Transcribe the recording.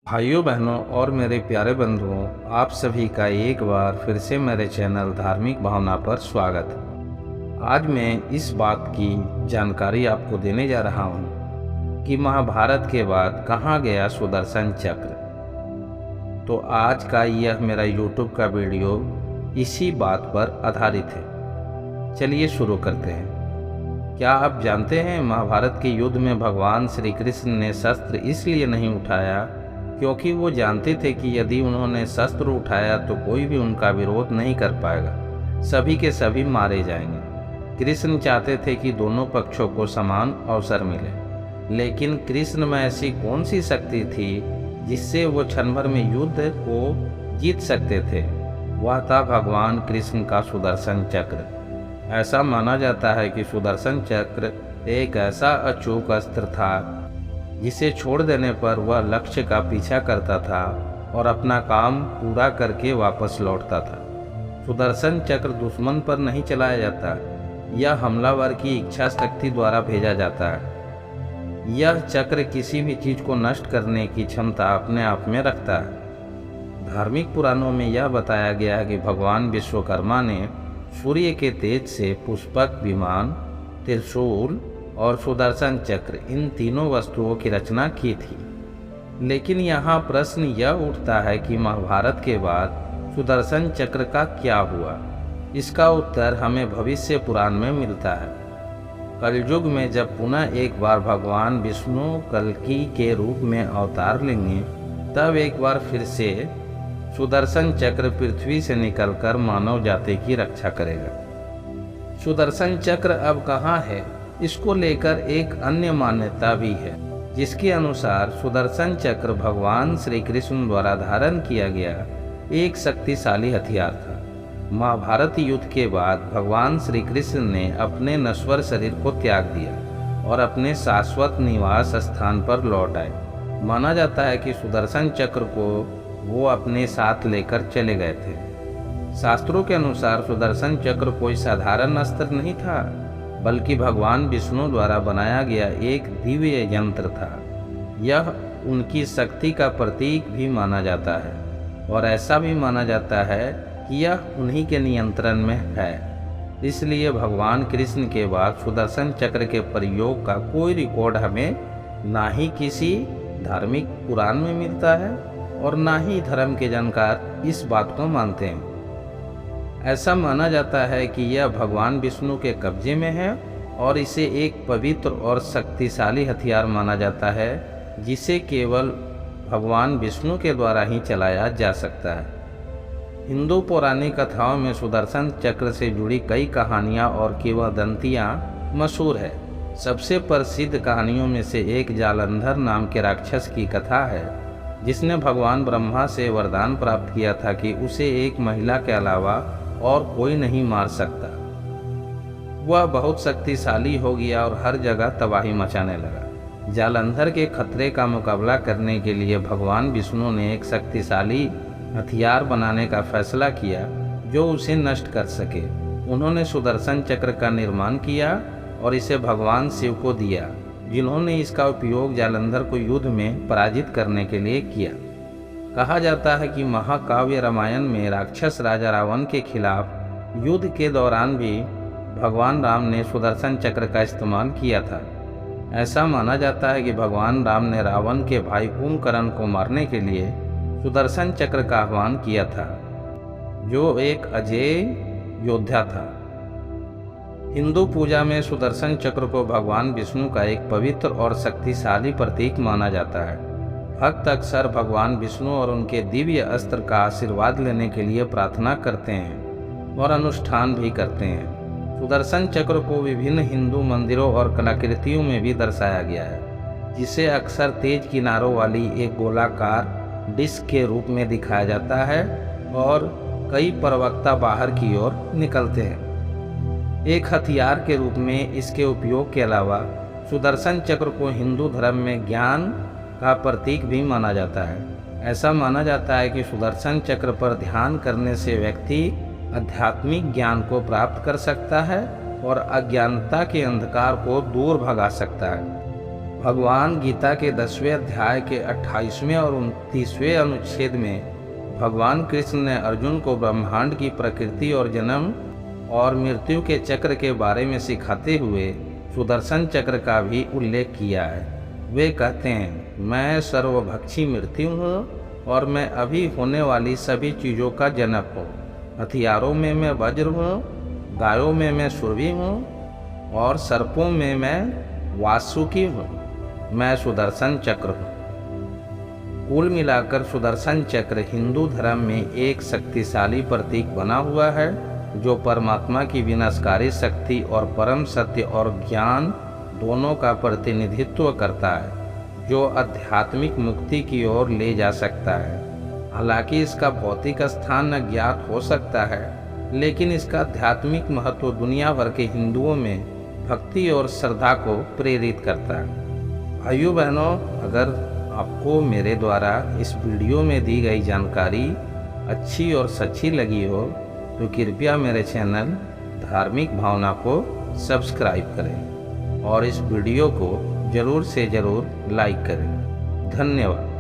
भाइयों बहनों और मेरे प्यारे बंधुओं, आप सभी का एक बार फिर से मेरे चैनल धार्मिक भावना पर स्वागत है। आज मैं इस बात की जानकारी आपको देने जा रहा हूँ कि महाभारत के बाद कहाँ गया सुदर्शन चक्र। तो आज का यह मेरा YouTube का वीडियो इसी बात पर आधारित है। चलिए शुरू करते हैं। क्या आप जानते हैं महाभारत के युद्ध में भगवान श्री कृष्ण ने शस्त्र इसलिए नहीं उठाया क्योंकि वो जानते थे कि यदि उन्होंने शस्त्र उठाया तो कोई भी उनका विरोध नहीं कर पाएगा, सभी के सभी मारे जाएंगे। कृष्ण चाहते थे कि दोनों पक्षों को समान अवसर मिले, लेकिन कृष्ण में ऐसी कौन सी शक्ति थी जिससे वो क्षण भर में युद्ध को जीत सकते थे? वह था भगवान कृष्ण का सुदर्शन चक्र। ऐसा माना जाता है कि सुदर्शन चक्र एक ऐसा अचूक अस्त्र था जिसे छोड़ देने पर वह लक्ष्य का पीछा करता था और अपना काम पूरा करके वापस लौटता था। सुदर्शन चक्र दुश्मन पर नहीं चलाया जाता, यह हमलावर की इच्छा शक्ति द्वारा भेजा जाता है। यह चक्र किसी भी चीज को नष्ट करने की क्षमता अपने आप में रखता है। धार्मिक पुराणों में यह बताया गया है कि भगवान विश्वकर्मा ने सूर्य के तेज से पुष्पक विमान, त्रिशूल और सुदर्शन चक्र इन तीनों वस्तुओं की रचना की थी। लेकिन यहाँ प्रश्न यह उठता है कि महाभारत के बाद सुदर्शन चक्र का क्या हुआ? इसका उत्तर हमें भविष्य पुराण में मिलता है। कलयुग में जब पुनः एक बार भगवान विष्णु कल्कि के रूप में अवतार लेंगे, तब एक बार फिर से सुदर्शन चक्र पृथ्वी से निकलकर मानव जाति की रक्षा करेगा। सुदर्शन चक्र अब कहाँ है? इसको लेकर एक अन्य मान्यता भी है, जिसके अनुसार सुदर्शन चक्र भगवान श्री कृष्ण द्वारा धारण किया गया एक शक्तिशाली हथियार था। महाभारत युद्ध के बाद भगवान श्री कृष्ण ने अपने नश्वर शरीर को त्याग दिया और अपने शाश्वत निवास स्थान पर लौट आए। माना जाता है कि सुदर्शन चक्र को वो अपने साथ लेकर चले गए थे। शास्त्रों के अनुसार सुदर्शन चक्र कोई साधारण अस्त्र नहीं था, बल्कि भगवान विष्णु द्वारा बनाया गया एक दिव्य यंत्र था। यह उनकी शक्ति का प्रतीक भी माना जाता है और ऐसा भी माना जाता है कि यह उन्हीं के नियंत्रण में है। इसलिए भगवान कृष्ण के बाद सुदर्शन चक्र के प्रयोग का कोई रिकॉर्ड हमें ना ही किसी धार्मिक पुराण में मिलता है और ना ही धर्म के जानकार इस बात को मानते हैं। ऐसा माना जाता है कि यह भगवान विष्णु के कब्जे में है और इसे एक पवित्र और शक्तिशाली हथियार माना जाता है, जिसे केवल भगवान विष्णु के द्वारा ही चलाया जा सकता है। हिंदू पौराणिक कथाओं में सुदर्शन चक्र से जुड़ी कई कहानियाँ और किंवदंतियाँ मशहूर है। सबसे प्रसिद्ध कहानियों में से एक जालंधर नाम के राक्षस की कथा है, जिसने भगवान ब्रह्मा से वरदान प्राप्त किया था कि उसे एक महिला के अलावा और कोई नहीं मार सकता। वह बहुत शक्तिशाली हो गया और हर जगह तबाही मचाने लगा। जालंधर के खतरे का मुकाबला करने के लिए भगवान विष्णु ने एक शक्तिशाली हथियार बनाने का फैसला किया जो उसे नष्ट कर सके। उन्होंने सुदर्शन चक्र का निर्माण किया और इसे भगवान शिव को दिया, जिन्होंने इसका उपयोग जालंधर को युद्ध में पराजित करने के लिए किया। कहा जाता है कि महाकाव्य रामायण में राक्षस राजा रावण के खिलाफ युद्ध के दौरान भी भगवान राम ने सुदर्शन चक्र का इस्तेमाल किया था। ऐसा माना जाता है कि भगवान राम ने रावण के भाई कुंभकर्ण को मारने के लिए सुदर्शन चक्र का आह्वान किया था, जो एक अजेय योद्धा था। हिंदू पूजा में सुदर्शन चक्र को भगवान विष्णु का एक पवित्र और शक्तिशाली प्रतीक माना जाता है। भक्त अक्सर भगवान विष्णु और उनके दिव्य अस्त्र का आशीर्वाद लेने के लिए प्रार्थना करते हैं और अनुष्ठान भी करते हैं। सुदर्शन चक्र को विभिन्न हिंदू मंदिरों और कलाकृतियों में भी दर्शाया गया है, जिसे अक्सर तेज किनारों वाली एक गोलाकार डिस्क के रूप में दिखाया जाता है और कई प्रवक्ता बाहर की ओर निकलते हैं। एक हथियार के रूप में इसके उपयोग के अलावा सुदर्शन चक्र को हिंदू धर्म में ज्ञान का प्रतीक भी माना जाता है। ऐसा माना जाता है कि सुदर्शन चक्र पर ध्यान करने से व्यक्ति आध्यात्मिक ज्ञान को प्राप्त कर सकता है और अज्ञानता के अंधकार को दूर भगा सकता है। भगवान गीता के 10वें अध्याय के 28वें और 29वें अनुच्छेद में भगवान कृष्ण ने अर्जुन को ब्रह्मांड की प्रकृति और जन्म और मृत्यु के चक्र के बारे में सिखाते हुए सुदर्शन चक्र का भी उल्लेख किया है। वे कहते हैं, मैं सर्वभक्षी मृत्यु हूँ और मैं अभी होने वाली सभी चीज़ों का जनक हूँ। हथियारों में मैं वज्र हूँ, गायों में मैं सुरभि हूँ और सर्पों में मैं वासुकी हूँ। मैं सुदर्शन चक्र हूँ। कुल मिलाकर सुदर्शन चक्र हिंदू धर्म में एक शक्तिशाली प्रतीक बना हुआ है जो परमात्मा की विनाशकारी शक्ति और परम सत्य और ज्ञान दोनों का प्रतिनिधित्व करता है, जो आध्यात्मिक मुक्ति की ओर ले जा सकता है। हालांकि इसका भौतिक स्थान न ज्ञात हो सकता है, लेकिन इसका आध्यात्मिक महत्व दुनिया भर के हिंदुओं में भक्ति और श्रद्धा को प्रेरित करता है। भाइयों बहनों, अगर आपको मेरे द्वारा इस वीडियो में दी गई जानकारी अच्छी और सच्ची लगी हो तो कृपया मेरे चैनल धार्मिक भावना को सब्सक्राइब करें और इस वीडियो को ज़रूर से ज़रूर लाइक करें। धन्यवाद।